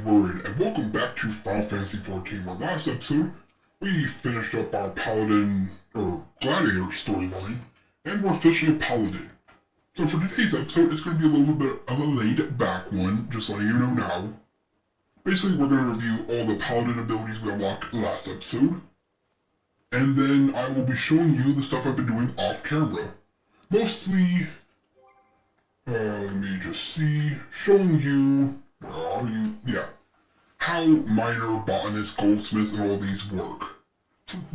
Word, and welcome back to Final Fantasy XIV, where last episode we finished up our Paladin, or Gladiator storyline, and we're officially a Paladin. So for today's episode, it's going to be a little bit of a laid back one, just letting you know now. Basically, we're going to review all the Paladin abilities we unlocked last episode, and then I will be showing you the stuff I've been doing off camera. Mostly, let me just see, showing you, how miner, botanists, goldsmiths, and all these work.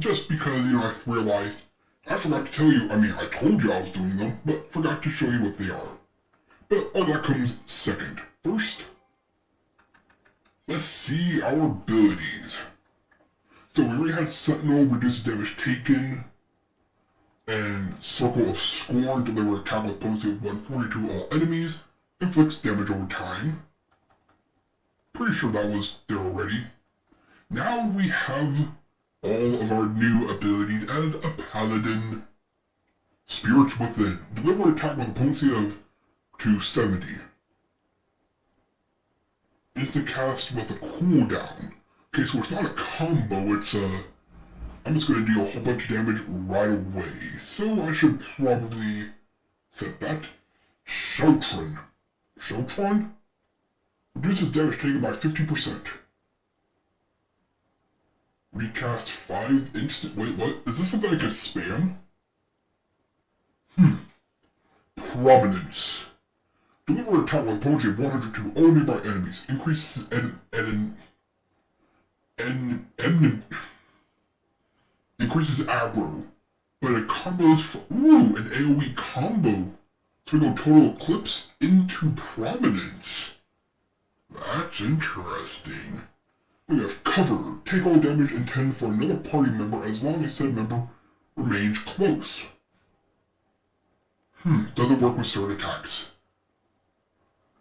Just because, I realized, I forgot to tell you, I told you I was doing them, but forgot to show you what they are. But all that comes second. First, let's see our abilities. So we already had Sentinel, reduces damage taken, and Circle of Scorn, deliver attack with potency of 140 to all enemies, inflicts damage over time. Pretty sure that was there already. Now we have all of our new abilities as a Paladin. Spirits Within, deliver attack with a potency of 270. Instant cast with a cooldown. Okay, so it's not a combo, it's I'm just going to deal a whole bunch of damage right away. So I should probably set that. Shotron. Shotron? Reduces damage taken by 50%. Recast 5 instant... Wait, what? Is this something I can spam? Prominence. Deliver attack with a potency of 100 to all nearby enemies. Increases increases aggro, but it combos for, an AoE combo. So we go Total Eclipse into Prominence. That's interesting. We have Cover, take all damage intended for another party member as long as said member remains close. Doesn't work with certain attacks.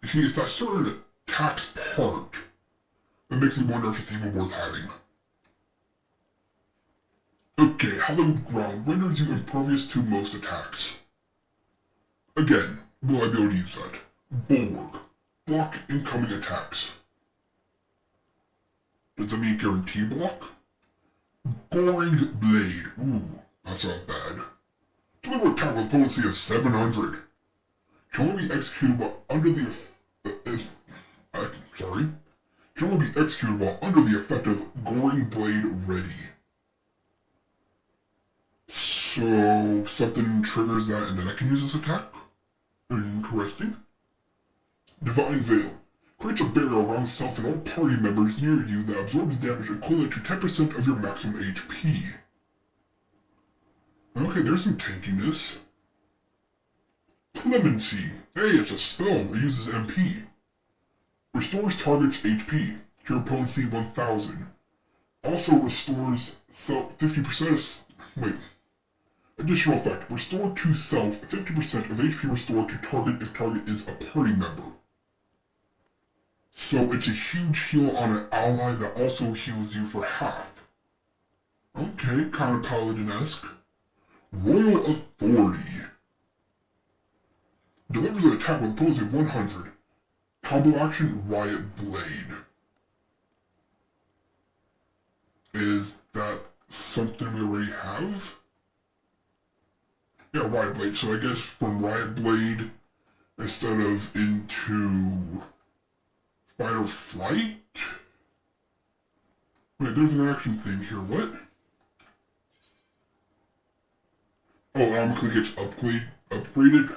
You see, it's that certain attacks part that makes me wonder if it's even worth having. Okay, Hallowed Ground renders you impervious to most attacks. Again, will I be able to use that? Bulwark. Block incoming attacks. Does that mean guarantee block? Goring Blade. Ooh, that's not bad. Deliver attack with potency of 700. Can only be executed while under the Can only be executed while under the effect of Goring Blade ready. So something triggers that and then I can use this attack? Interesting. Divine Veil. Creates a barrier around self and all party members near you that absorbs damage equivalent to 10% of your maximum HP. Okay, there's some tankiness. Clemency. Hey, it's a spell. It uses MP. Restores target's HP. Cure potency 1000. Also restores self 50% Additional effect. Restore to self 50% of HP restored to target if target is a party member. So it's a huge heal on an ally that also heals you for half. Okay, kind of Paladin-esque. Royal Authority. Delivers an attack with a potency of 100. Combo action, Riot Blade. Is that something we already have? Yeah, Riot Blade. So I guess from Riot Blade, instead of into Fight or Flight? Wait, there's an action thing here. What? Oh, it automatically gets upgraded?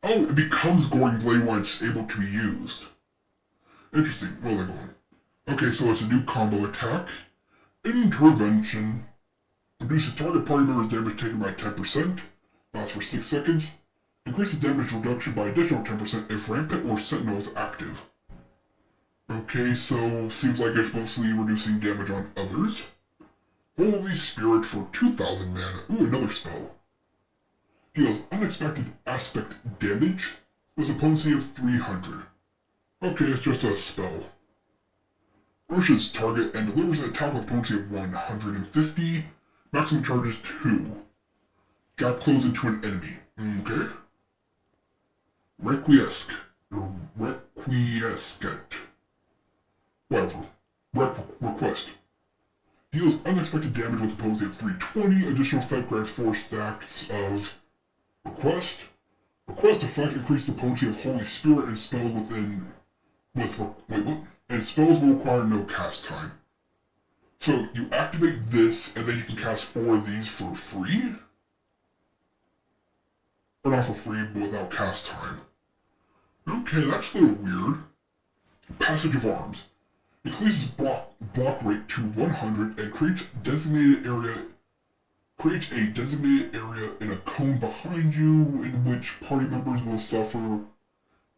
Oh, it becomes Goring Blade when it's able to be used. Interesting. Where are they going? Okay, so it's a new combo attack. Intervention. Reduces target party member's damage taken by 10%. Lasts for 6 seconds. Increases damage reduction by additional 10% if Rampant or Sentinel is active. Okay, so seems like it's mostly reducing damage on others. Holy Spirit for 2000 mana. Ooh, another spell. Deals unexpected aspect damage with a potency of 300. Okay, it's just a spell. Rushes target and delivers an attack with potency of 150. Maximum charges 2. Gap close into an enemy. Okay. Requiescat. whatever. Request. Deals unexpected damage with opponents at 320. Additional effect grants 4 stacks of Request. Request effect increases the potency of Holy Spirit and spells And spells will require no cast time. So you activate this, and then you can cast 4 of these for free? Or not for free, but without cast time. Okay, that's a little weird. Passage of Arms. Increases block rate to 100 and creates a designated area in a cone behind you, in which party members will suffer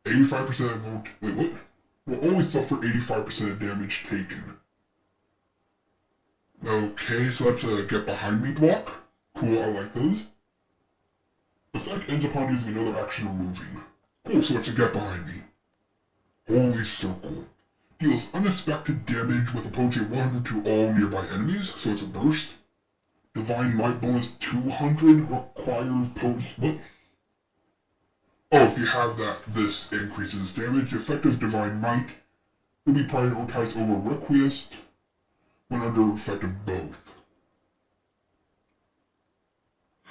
85% will only suffer 85% of damage taken. Okay, so that's a get behind me block. Cool, I like those. Effect ends upon using another action or moving. Cool, so it's a get behind me. Holy Circle. Deals unexpected damage with a potency of 100 to all nearby enemies, so it's a burst. Divine Might bonus 200 requires potency. Oh, if you have that, this increases damage. Effective Divine Might will be prioritized over Request when under effect of both.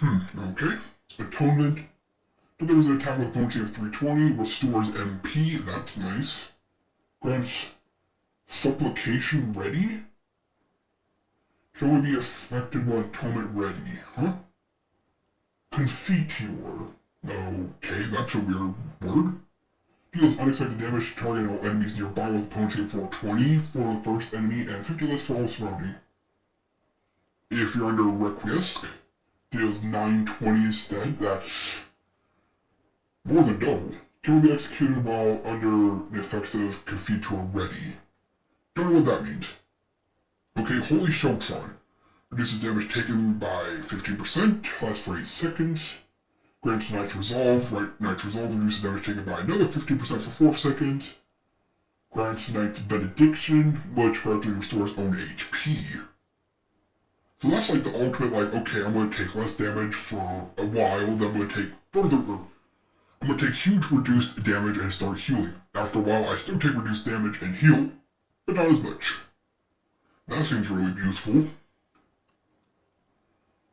Okay. Atonement. Delivers an attack with a potency of 320, restores MP, that's nice. Grants Supplication Ready? Can only be effective when Atonement ready, huh? Confiteor. Okay, that's a weird word. Deals unexpected damage to target all enemies nearby with a potency of 420 for the first enemy and 50 less for all surrounding. If you're under Request, deals 920 instead, that's more than double. Can be executed while under the effects of Confiteor ready. Don't know what that means. Okay, Holy Showtron. Reduces damage taken by 15%, lasts for 8 seconds. Grants Knight's Resolve. Knight's Resolve reduces damage taken by another 15% for 4 seconds. Grants Knight's Benediction, which gradually restores own HP. So that's like the ultimate, okay, I'm going to take less damage for a while, then I'm going to take I'm going to take huge reduced damage and start healing. After a while, I still take reduced damage and heal, but not as much. That seems really useful.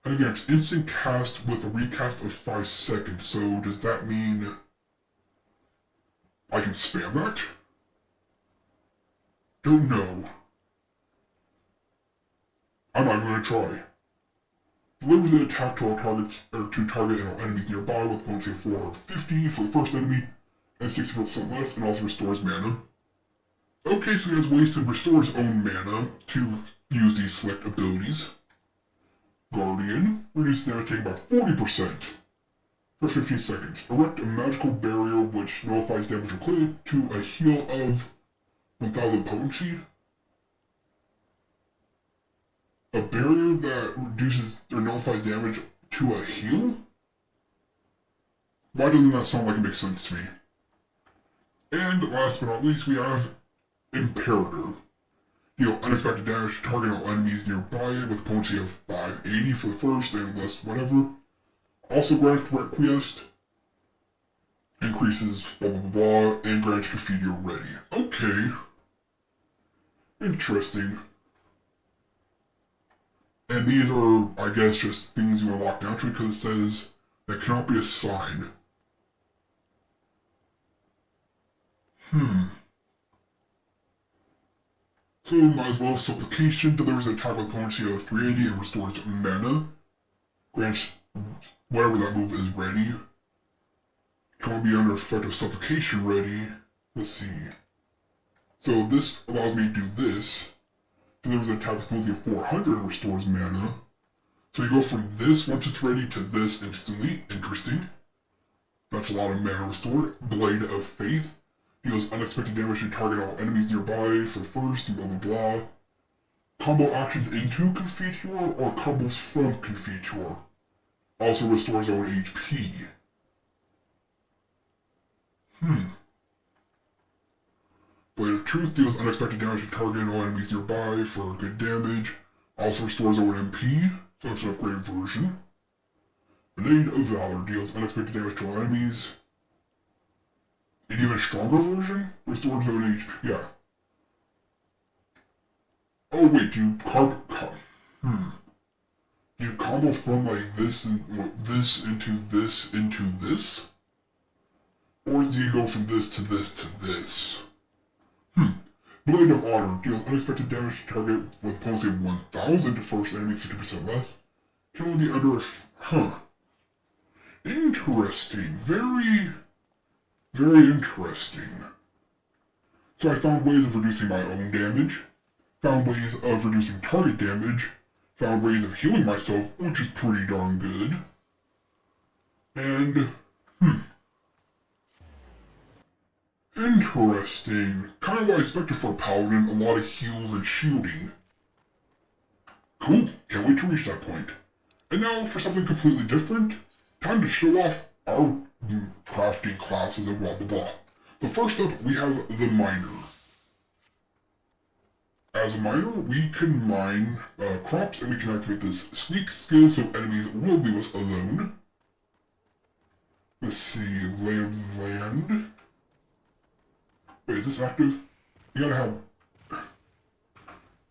And again, it's instant cast with a recast of 5 seconds, so does that mean I can spam that? Don't know. I'm not going to try. Delivers an attack to target enemies nearby with a potency of 450 for the first enemy and 60% less, and also restores mana. Okay, so he has ways to restore his own mana to use these select abilities. Guardian reduces damage taken by 40% for 15 seconds. Erect a magical barrier which nullifies damage related to a heal of 1000 potency. A barrier that reduces or nullifies damage to a heal? Why doesn't that sound like it makes sense to me? And last but not least, we have Imperator. Deal unexpected damage to target all enemies nearby with a potency of 580 for the first and less whatever. Also grants Request. Increases blah blah blah and grants Confiteor ready. Okay. Interesting. And these are, I guess, just things you unlock naturally because it says that cannot be assigned. So might as well. Supplication delivers an attack with potency of 380 and restores mana. Grants whatever that move is ready. Can be under effect of Supplication ready. Let's see. So this allows me to do this. Delivers an attack with potency of 400 and restores mana. So you go from this once it's ready to this instantly. Interesting. That's a lot of mana restored. Blade of Faith. Deals unexpected damage to target all enemies nearby for the first and blah blah blah. Combo actions into Confiteor or combos from Confiteor. Also restores own HP. Blade of Truth deals unexpected damage to target all enemies nearby for good damage. Also restores own MP, so it's an upgraded version. Blade of Valor deals unexpected damage to all enemies. An even stronger version? Restores own HP, yeah. Oh wait, do you do you combo from like this and this into this into this? Or do you go from this to this to this? Blade of Honor deals unexpected damage to target with potency of 1000 to first enemy 50% less. Can only be under Interesting. Very, very interesting. So I found ways of reducing my own damage, found ways of reducing target damage, found ways of healing myself, which is pretty darn good. And, interesting. Kind of what I expected for a paladin, a lot of heals and shielding. Cool, can't wait to reach that point. And now for something completely different, time to show off our crafting classes and blah blah blah. So first up, we have the miner. As a miner, we can mine crops and we can activate this sneak skill so enemies will leave us alone. Let's see, lay of the land. Wait, is this active? You gotta have...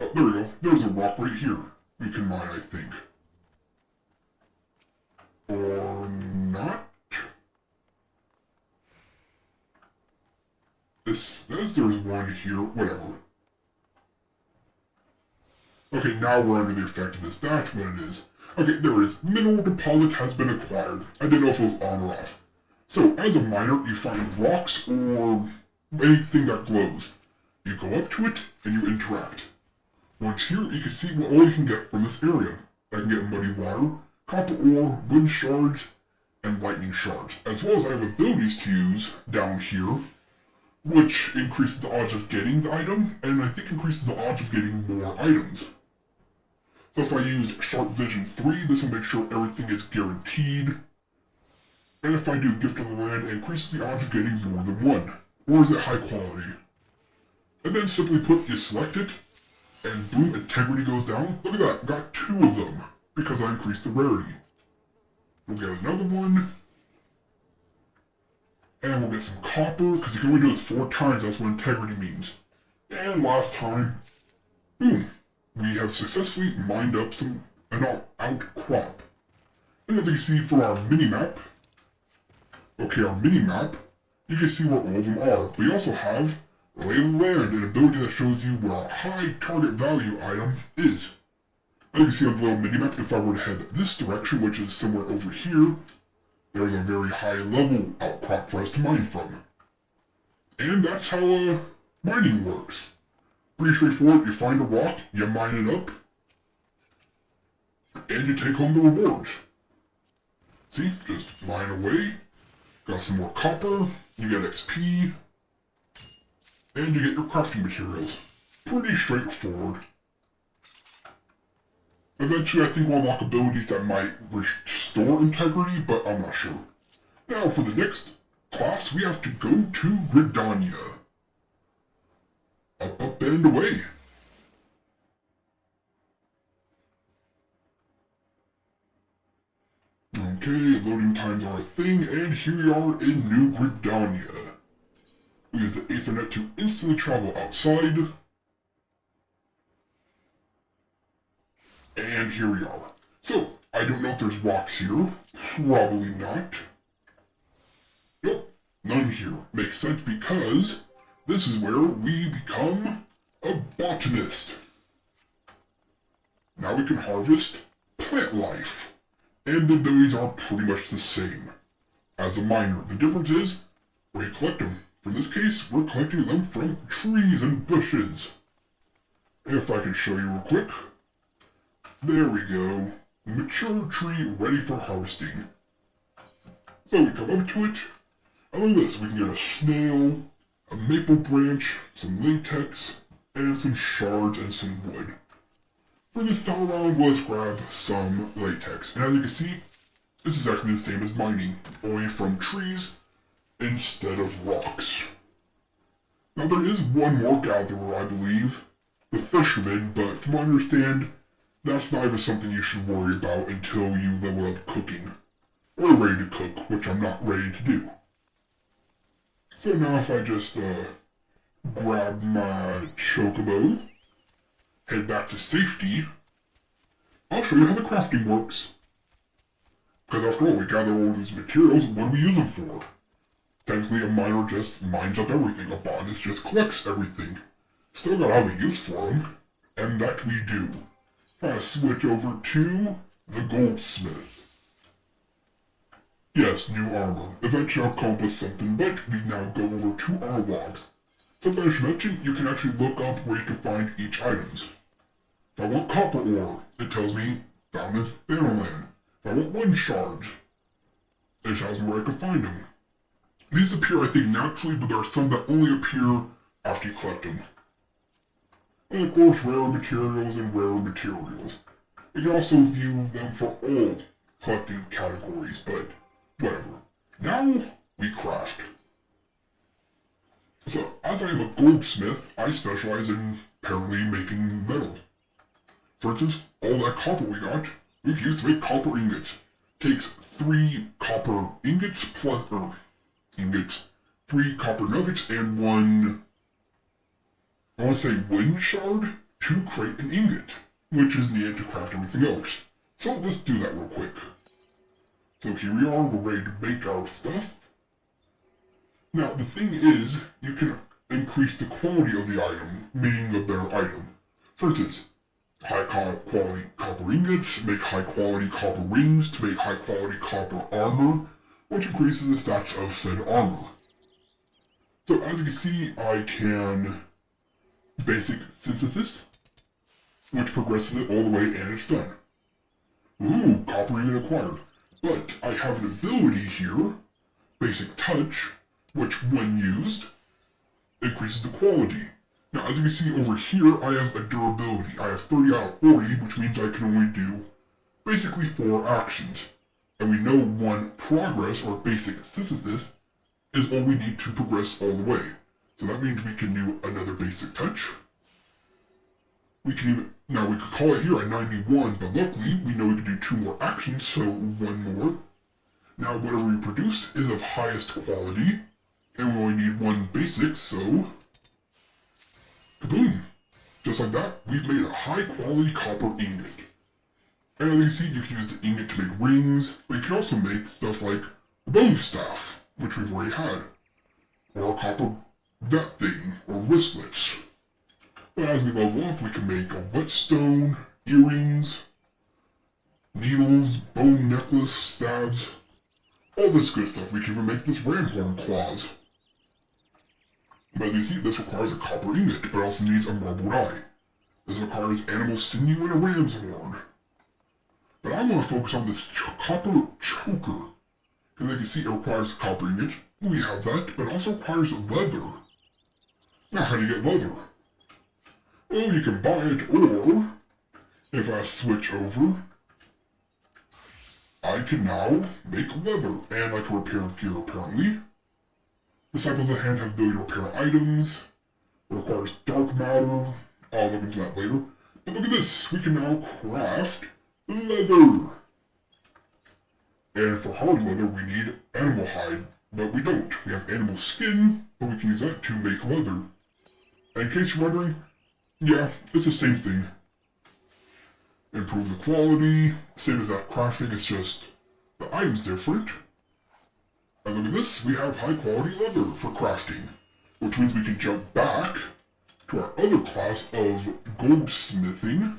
Oh, there we go. There's a rock right here. We can mine, I think. Or not? This says there's one here, whatever. Okay, now we're under the effect of this. That's what it is. Okay, there it is. Mineral deposit has been acquired. I didn't know if it was on or off. So, as a miner, you find rocks or anything that glows. You go up to it, and you interact. Once here, you can see what all you can get from this area. I can get muddy water, copper ore, wind shards, and lightning shards. As well as I have abilities to use down here, which increases the odds of getting the item, and I think increases the odds of getting more items. So if I use Sharp Vision 3, this will make sure everything is guaranteed. And if I do Gift of the Land, it increases the odds of getting more than one. Or is it high quality? And then simply put, you select it, and boom, integrity goes down. Look at that, got 2 of them, because I increased the rarity. We'll get another one. And we'll get some copper, because you can only do this 4 times, that's what integrity means. And last time, boom, we have successfully mined up an outcrop. And as you can see from our mini-map, our mini-map, you can see where all of them are. We also have Lay of the Land, an ability that shows you where a high target value item is. As you can see on the little mini-map, if I were to head this direction, which is somewhere over here, there's a very high level outcrop for us to mine from. And that's how mining works. Pretty straightforward. You find a rock, you mine it up, and you take home the rewards. See, just mine away, got some more copper, you get XP, and you get your crafting materials. Pretty straightforward. Eventually, I think we'll unlock abilities that might restore integrity, but I'm not sure. Now, for the next class, we have to go to Gridania. Up, and away. Okay, loading times are a thing, and here we are in New Gridania. We use the Ethernet to instantly travel outside. And here we are. So, I don't know if there's rocks here. Probably not. Nope, none here. Makes sense because this is where we become a botanist. Now we can harvest plant life. And the abilities are pretty much the same as a miner. The difference is where you collect them. In this case, we're collecting them from trees and bushes. If I can show you real quick. There we go. Mature tree ready for harvesting. So we come up to it, and look at this. We can get a snail, a maple branch, some latex, and some shards and some wood. For this time around, let's grab some latex. And as you can see, it's exactly the same as mining, only from trees instead of rocks. Now there is one more gatherer, I believe, the fisherman, but from what I understand, that's not even something you should worry about until you level up cooking. Or ready to cook, which I'm not ready to do. So now if I just grab my chocobo, head back to safety, I'll show you how the crafting works. Because after all, we gather all these materials, what do we use them for? Technically, a miner just mines up everything. A botanist just collects everything. Still gotta have a use for them. And that we do. I switch over to the goldsmith. Yes, new armor. Eventually I'll come up with something, but we now go over to our logs. Something I should mention, you can actually look up where you can find each items. If I want copper ore, it tells me found in Thanalan. If I want one shard, it tells me where I can find them. These appear, I think, naturally, but there are some that only appear after you collect them. And of course, rare materials and rare materials. You can also view them for all collecting categories, but whatever. Now, we craft. So, as I am a goldsmith, I specialize in apparently making metal. For instance, all that copper we got, we can use to make copper ingots. Takes 3 copper ingots plus, 3 copper nuggets and 1, I want to say wind shard, to create an ingot, which is needed to craft everything else. So let's do that real quick. So here we are, we're ready to make our stuff. Now the thing is, you can increase the quality of the item, meaning a better item. For instance, high quality copper ingots make high quality copper rings to make high quality copper armor, which increases the stats of said armor. So as you can see, I can basic synthesis, which progresses it all the way and it's done. Ooh, copper ingot acquired. But I have an ability here, basic touch, which when used, increases the quality. Now as you can see over here, I have a durability. I have 30 out of 40, which means I can only do basically 4 actions. And we know 1 progress, or basic synthesis, is all we need to progress all the way. So that means we can do another basic touch. We can even, now we could call it here at 91, but luckily we know we can do 2 more actions, so 1 more. Now whatever we produce is of highest quality, and we only need 1 basic, so kaboom! Just like that, we've made a high quality copper ingot. And as you can see, you can use the ingot to make rings, but you can also make stuff like a bone staff, which we've already had, or a copper that thing, or wristlets. But as we level up, we can make a whetstone, earrings, needles, bone necklace, stabs, all this good stuff. We can even make this ram horn claws. But as you see, this requires a copper ingot, but also needs a marbled eye. This requires animal sinew and a ram's horn. But I want to focus on this copper choker. Because as you can see, it requires copper ingot. We have that, but it also requires leather. Now, how do you get leather? Well, you can buy it, or if I switch over, I can now make leather, and I can repair gear apparently. Disciples of the Hand have the ability to repair items. It requires dark matter. I'll look into that later. But look at this, we can now craft leather. And for hard leather, we need animal hide, but we don't. We have animal skin, but we can use that to make leather. And in case you're wondering, yeah, it's the same thing. Improve the quality, same as that crafting, it's just the item's different. And look at this, we have high quality leather for crafting, which means we can jump back to our other class of goldsmithing,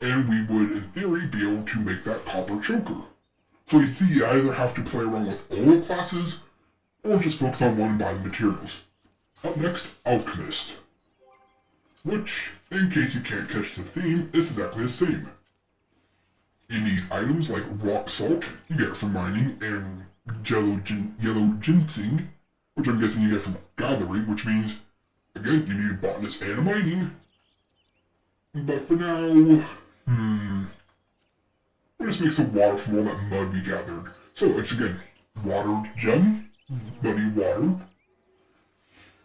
and we would, in theory, be able to make that copper choker. So you see, you either have to play around with all the classes, or just focus on one and buy the materials. Up next, Alchemist. Which, in case you can't catch the theme, is exactly the same. You need items like rock salt, you get it from mining, and yellow ginseng, which I'm guessing you get from gathering, which means, again, you need a botanist and a mining. But for now, we'll just make some water from all that mud we gathered. So it's again, watered gem, muddy water.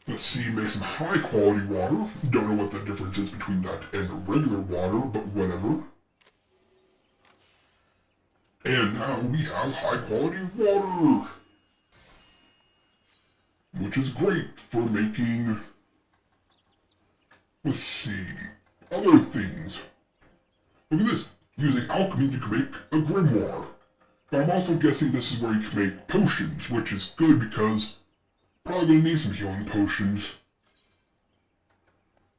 Let's see, make some high quality water. Don't know what the difference is between that and regular water, but whatever. And now we have high quality water, which is great for making, Let's see. Other things. Look at this. Using alchemy, you can make a grimoire. But I'm also guessing this is where you can make potions, which is good because probably gonna need some healing potions.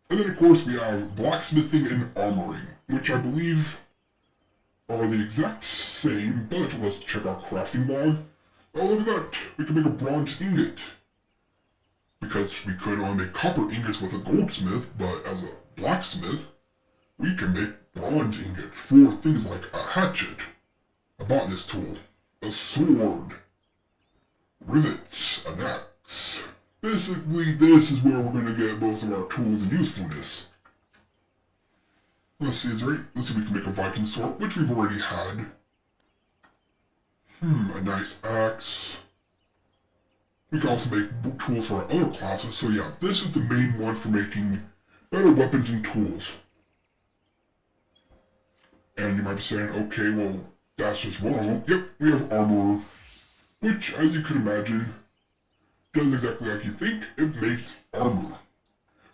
And then of course we have blacksmithing and armoring, which I believe are the exact same, but let's check our crafting log. Oh, look at that! We can make a bronze ingot. Because we could only make copper ingots with a goldsmith, but as a blacksmith, we can make bronze ingots for things like a hatchet, a botanist tool, a sword, rivets, an axe. Basically, this is where we're going to get most of our tools and usefulness. Let's see, let's see if we can make a Viking sword, which we've already had. A nice axe. We can also make tools for our other classes, so yeah, this is the main one for making better weapons and tools. And you might be saying, okay, well, that's just one of them. Yep, we have armor, which, as you can imagine, does exactly like you think. It makes armor,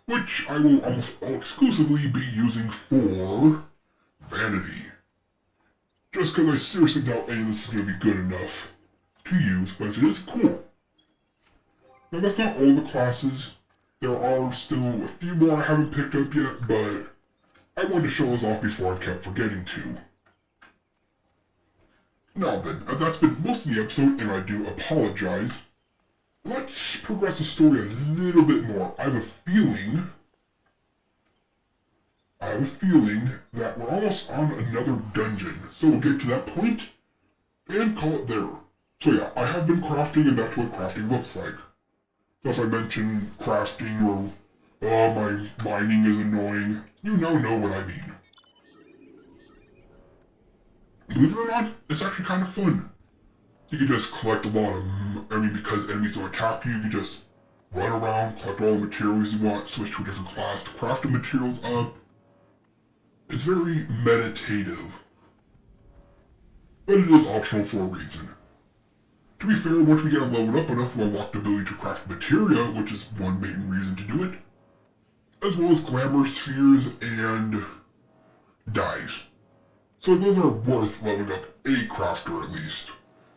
which I will almost exclusively be using for vanity. Just because I seriously doubt any of this is going to be good enough to use, but it is cool. Now that's not all the classes. There are still a few more I haven't picked up yet, but I wanted to show those off before I kept forgetting to. Now then, that's been most of the episode, and I do apologize. Let's progress the story a little bit more. I have a feeling that we're almost on another dungeon, so we'll get to that point and call it there. So yeah, I have been crafting, and that's what crafting looks like. So if I mention crafting or, my mining is annoying, you now know what I mean. Believe it or not, it's actually kind of fun. You can just collect a lot of, because enemies don't attack you, you can just run around, collect all the materials you want, switch to a different class to craft the materials up. It's very meditative. But it is optional for a reason. To be fair, once we get leveled up enough, we'll unlock the ability to craft materia, which is one main reason to do it, as well as glamour spheres and dyes. So those are worth leveling up a crafter at least.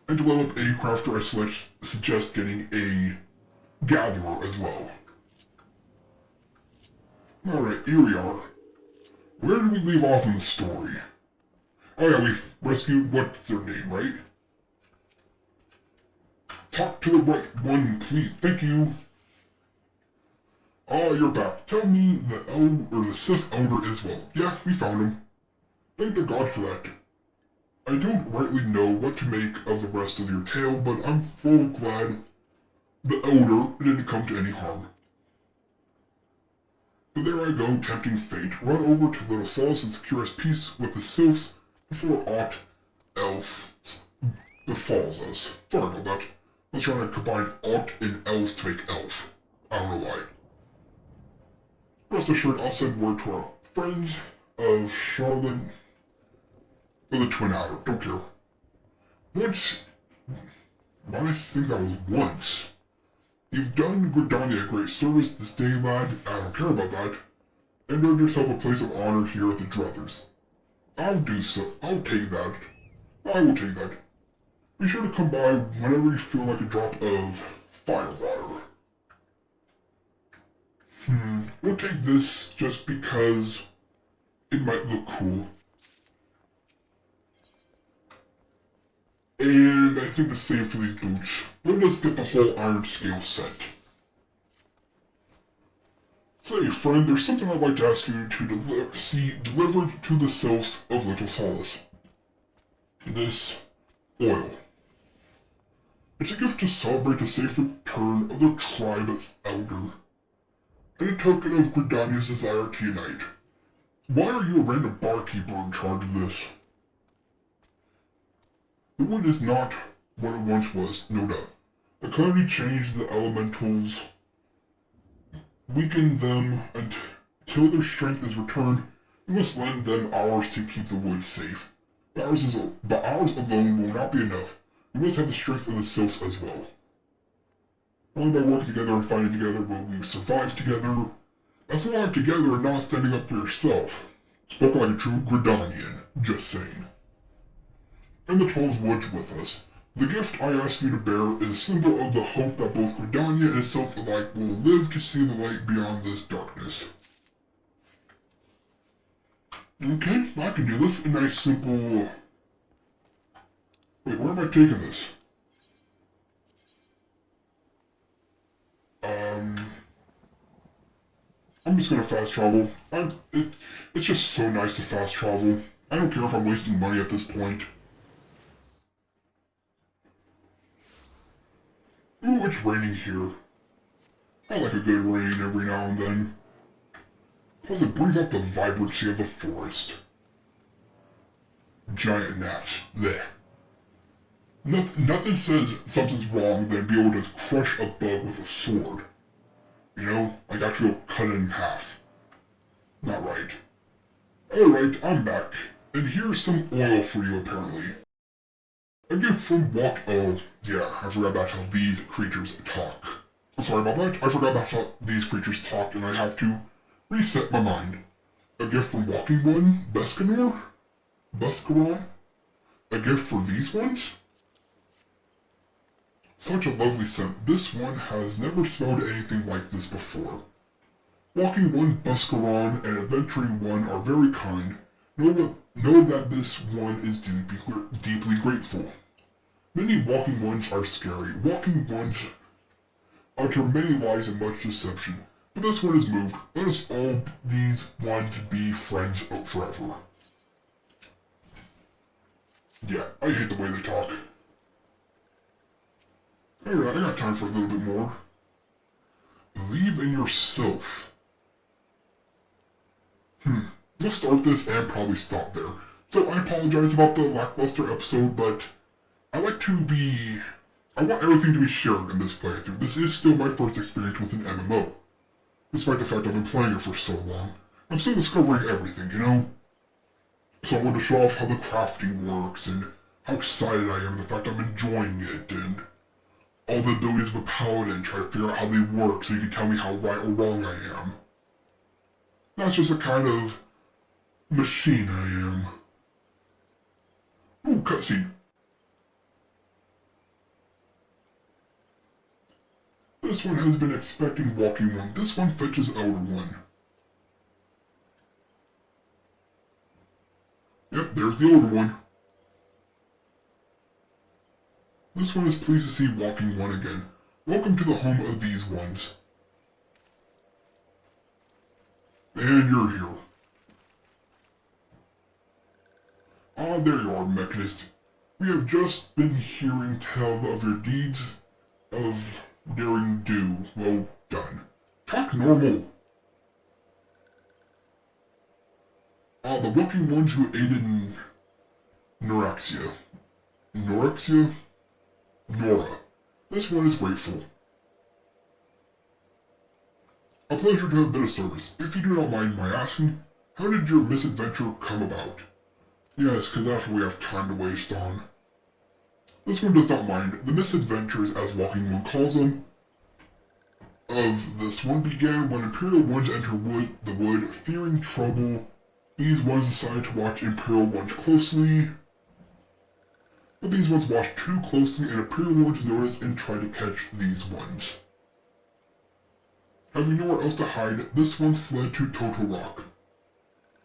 And to level up a crafter, I suggest getting a gatherer as well. Alright, here we are. Where did we leave off in the story? Oh yeah, we rescued, what's their name, right? Talk to the right one, please. Thank you. Oh, you're back. Tell me the Sith Elder is well. Yeah, we found him. Thank the gods for that. I don't rightly know what to make of the rest of your tale, but I'm full glad the Elder didn't come to any harm. But there I go, tempting fate. Run over to Little Solace and secure his peace with the sylphs before aught else befalls us. Sorry about that. I was trying to combine aught and elves to make elf. I don't know why. Rest assured, I'll send word to our friends of Charlotte or the Twin Adder. Don't care. Once, I think that was once. You've done Gridania a great service this day, lad. I don't care about that. And earned yourself a place of honor here at the Druthers. I'll do so. I'll take that. I will take that. Be sure to come by whenever you feel like a drop of firewater. We'll take this just because it might look cool. And I think the same for these boots. Let us get the whole iron scale set. Say, friend, there's something I'd like to ask you to see delivered to the sylphs of Little Solace. This oil. It's a gift to celebrate the safe return of the tribe's elder, and a token of Gridania's desire to unite. Why are you a random barkeeper in charge of this? The wood is not what it once was, no doubt. The calamity changed the elementals, weakened them until their strength is returned. We must lend them ours to keep the wood safe. But ours alone will not be enough. We must have the strength of the sylphs as well. Only by working together and fighting together will we survive together That's alive together and not standing up for yourself. Spoken like a true Gridanian, just saying. In the 12 woods with us, the gift I ask you to bear is a symbol of the hope that both Gridania and self alike will live to see the light beyond this darkness. Okay, I can do this. A nice simple... Wait, where am I taking this? I'm just gonna fast travel. It's just so nice to fast travel. I don't care if I'm wasting money at this point. Ooh, it's raining here. I like a good rain every now and then. Plus it brings out the vibrancy of the forest. Giant gnats. Blech. Nothing says something's wrong than be able to crush a bug with a sword. You know, like actually cut it in half. Not right. Alright, I'm back. And here's some oil for you apparently. A gift from oh yeah, I forgot that's how these creatures talk. I'm sorry about that, I forgot that's how these creatures talk and I have to reset my mind. A gift from Walking One, Buscaron? A gift for these ones? Such a lovely scent. This one has never smelled anything like this before. Walking One, Buscaron, and Adventuring One are very kind. Know that this one is deeply grateful. Many walking ones are scary. Walking ones utter many lies and much deception. But this one is moved. Let us all these ones be friends forever. Yeah, I hate the way they talk. Alright, I got time for a little bit more. Believe in yourself. We'll start this and probably stop there. So I apologize about the lackluster episode, but I want everything to be shared in this playthrough. This is still my first experience with an MMO. Despite the fact I've been playing it for so long. I'm still discovering everything, you know? So I want to show off how the crafty works, and how excited I am, and the fact I'm enjoying it, and all the abilities of a paladin, try to figure out how they work so you can tell me how right or wrong I am. That's just the kind of machine I am. Ooh, cutscene. This one has been expecting Walking One. This one fetches Elder One. Yep, there's the older one. This one is pleased to see Walking One again. Welcome to the home of these ones. And you're here. Ah, there you are, Mechanist. We have just been hearing tell of your deeds of daring do. Well done. Talk normal. Ah, the Walking Ones who aided in Norexia. Norexia? Nora. This one is grateful. A pleasure to have been of service. If you do not mind my asking, how did your misadventure come about? Yes, because that's what we have time to waste on. This one does not mind. The misadventures, as Walking One calls them, of this one began when Imperial Ones entered the wood, fearing trouble. These ones decided to watch Imperial Ones closely, but these ones watched too closely and Imperial Ones noticed and tried to catch these ones. Having nowhere else to hide, this one fled to Total Rock.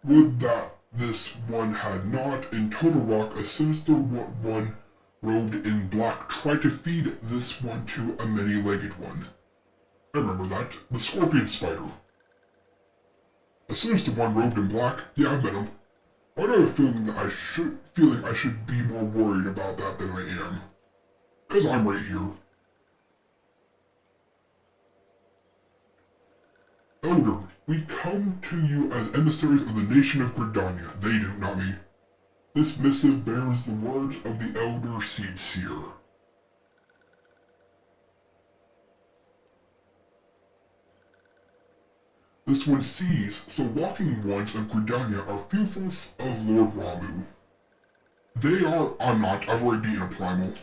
Would that this one had not. In Total Rock, a sinister one robed in black tried to feed this one to a many-legged one. I remember that. The Scorpion Spider. A sinister one robed in black? Yeah, I met him. I have a feeling I should be more worried about that than I am. 'Cause I'm right here. Elder, we come to you as emissaries of the nation of Gridania. They do, not me. This missive bears the words of the Elder Seedseer. This one sees, so Walking Ones of Gridania are fearful of Lord Ramu. They are, I'm not, I've already beaten a primal.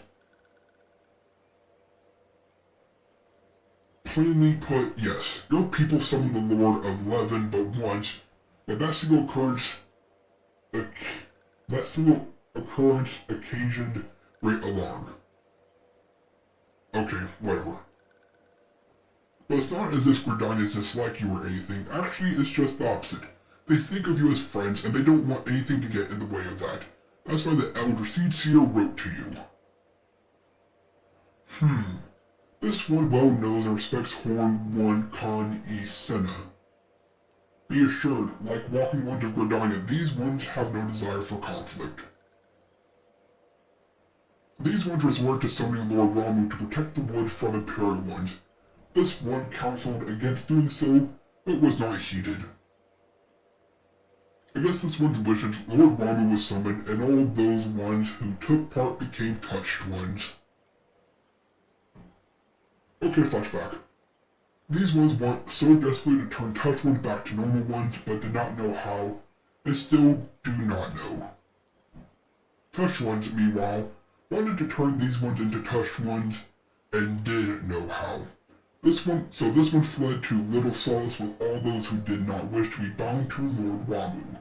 Plainly put, yes, your people summoned the Lord of Levin, but once, but that single occurrence occasioned great alarm. Okay, whatever. But it's not as if Gridanians dislike you or anything. Actually, it's just the opposite. They think of you as friends, and they don't want anything to get in the way of that. That's why the Elder Seed Seer wrote to you. This one well knows and respects Horn 1 Khan E Senna. Be assured, like walking ones of Gridania, these ones have no desire for conflict. These ones resort to summoning Lord Ramu to protect the wood from Imperial ones. This one counseled against doing so, but was not heeded. Against this one's wishes, Lord Ramu was summoned, and all those ones who took part became touched ones. Okay, flashback. These ones want so desperately to turn touched ones back to normal ones, but did not know how, and still do not know. Touched ones, meanwhile, wanted to turn these ones into touched ones, and did know how. This one fled to little solace with all those who did not wish to be bound to Lord Ramu.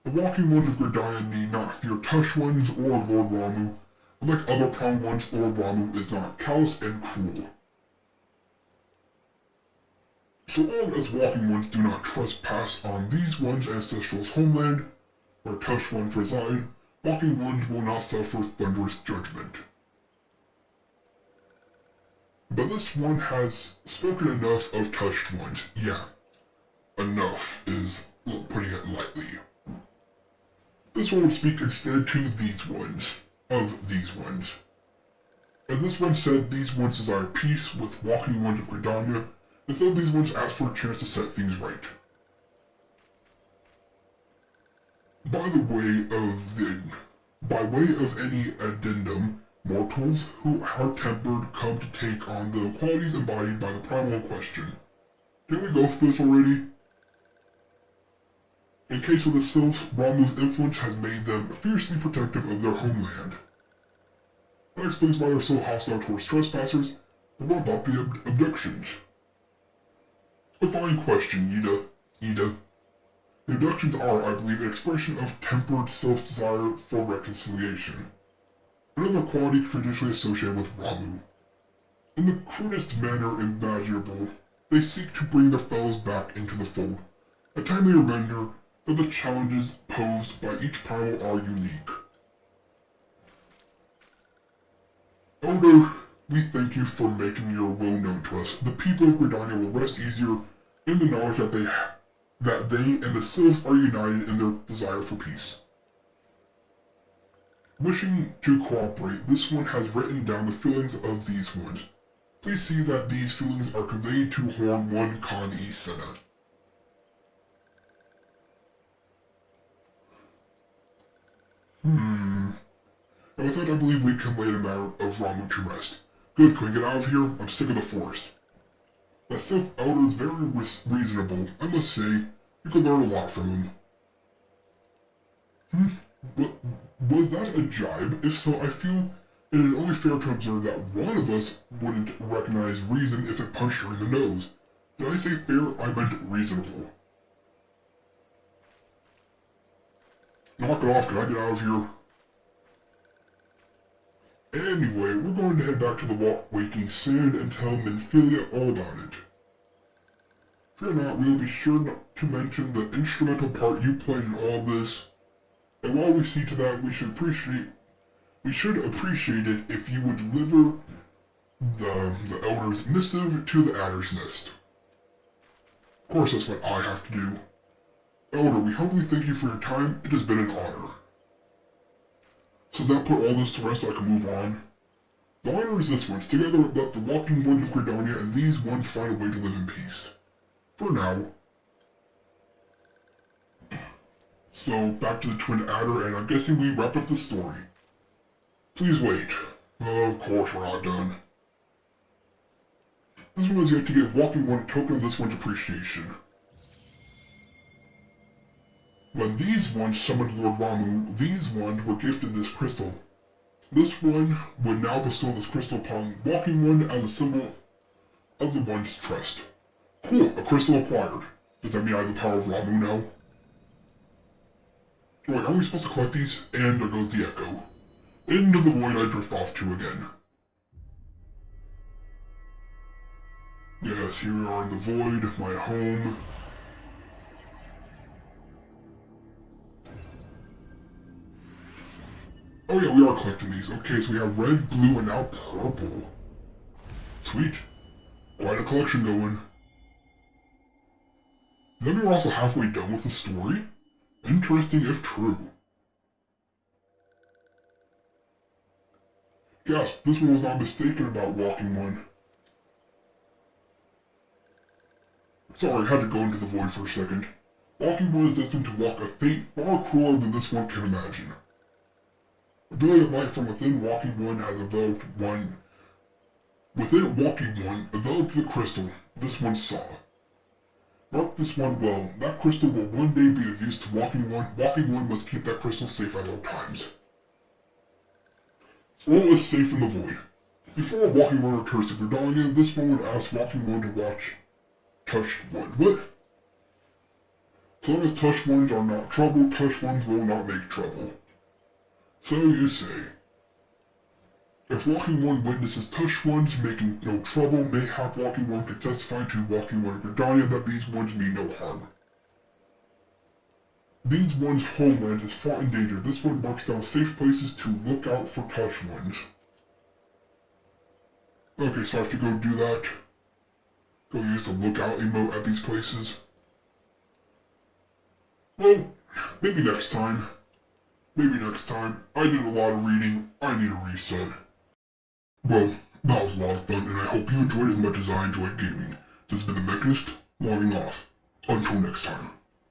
The walking ones of Gridania need not fear touched ones or Lord Ramu. Like other prime ones, Lord Ramu is not callous and cruel. So long as walking ones do not trespass on these ones' ancestral's homeland, where touched ones reside, walking ones will not suffer thunderous judgment. But this one has spoken enough of touched ones. Yeah, enough is putting it lightly. This one will speak instead to these ones. Of these ones. As this one said, these ones desire peace with walking ones of Gridania, and so these ones ask for a chance to set things right. By way of any addendum, mortals who are tempered come to take on the qualities embodied by the primal question. Didn't we go through this already? In case of the sylphs, Ramu's influence has made them fiercely protective of their homeland. That explains why they're so hostile towards trespassers, but what about the abductions? A fine question, Ida. The abductions are, I believe, an expression of tempered self-desire for reconciliation, another quality traditionally associated with Ramu. In the crudest manner imaginable, they seek to bring their fellows back into the fold, a timely reminder that the challenges posed by each primal are unique. Elder, we thank you for making your will known to us. The people of Gridania will rest easier in the knowledge that they and the sylphs are united in their desire for peace. Wishing to cooperate, this one has written down the feelings of these ones. Please see that these feelings are conveyed to Horn 1 Khan E Senna. And with that, I believe we can lay the matter of Ramu to rest. Good, can we get out of here? I'm sick of the forest. That Sylph Elder is very reasonable. I must say, you could learn a lot from him. Was that a jibe? If so, I feel it is only fair to observe that one of us wouldn't recognize reason if it punched her in the nose. Did I say fair? I meant reasonable. Knock it off, can I get out of here? Anyway, we're going to head back to the Waking Sand and tell Minfilia all about it. Fear not, we will be sure not to mention the instrumental part you played in all this. And while we see to that, we should appreciate it if you would deliver the Elder's missive to the Adder's Nest. Of course, that's what I have to do. Elder, we humbly thank you for your time. It has been an honor. So does that put all this to rest so I can move on? The honor is this one's. Together let the walking ones of Gridania and these ones find a way to live in peace. For now. So, back to the Twin Adder, and I'm guessing we wrap up the story. Please wait. Of course we're not done. This one is yet to give walking one a token of this one's appreciation. When these ones summoned Lord Ramu, these ones were gifted this crystal. This one would now bestow this crystal upon Walking One as a symbol of the one's trust. Cool, a crystal acquired. Does that mean I have the power of Ramu now? Wait, aren't we supposed to collect these? And there goes the echo. Into the void I drift off to again. Yes, here we are in the void, my home. Oh yeah, we are collecting these. Okay, so we have red, blue, and now purple. Sweet. Quite a collection going. Then we're also halfway done with the story. Interesting if true. Yes, this one was not mistaken about Walking One. Sorry, I had to go into the void for a second. Walking One is destined to walk a fate far crueler than this one can imagine. Ability of light from within Walking One has enveloped one. Within Walking One, enveloped the crystal this one saw. Mark this one well. That crystal will one day be of use to Walking One. Walking One must keep that crystal safe at all times. All is safe in the void. Before Walking One returns to Verdania, this one would ask Walking One to watch Touched One. What? So long as Touched Ones are not trouble, Touched Ones will not make trouble. So you say. If Walking One witnesses Touched Ones making no trouble, mayhap Walking One could testify to Walking One Verdania that these ones mean no harm. These ones' homeland is far in danger. This one marks down safe places to look out for Touched Ones. Okay, so I have to go do that. Go use the lookout emote at these places. Well, maybe next time. Maybe next time. I did a lot of reading. I need a reset. Well, that was a lot of fun, and I hope you enjoyed as much as I enjoyed gaming. This has been TheMechanist, logging off. Until next time.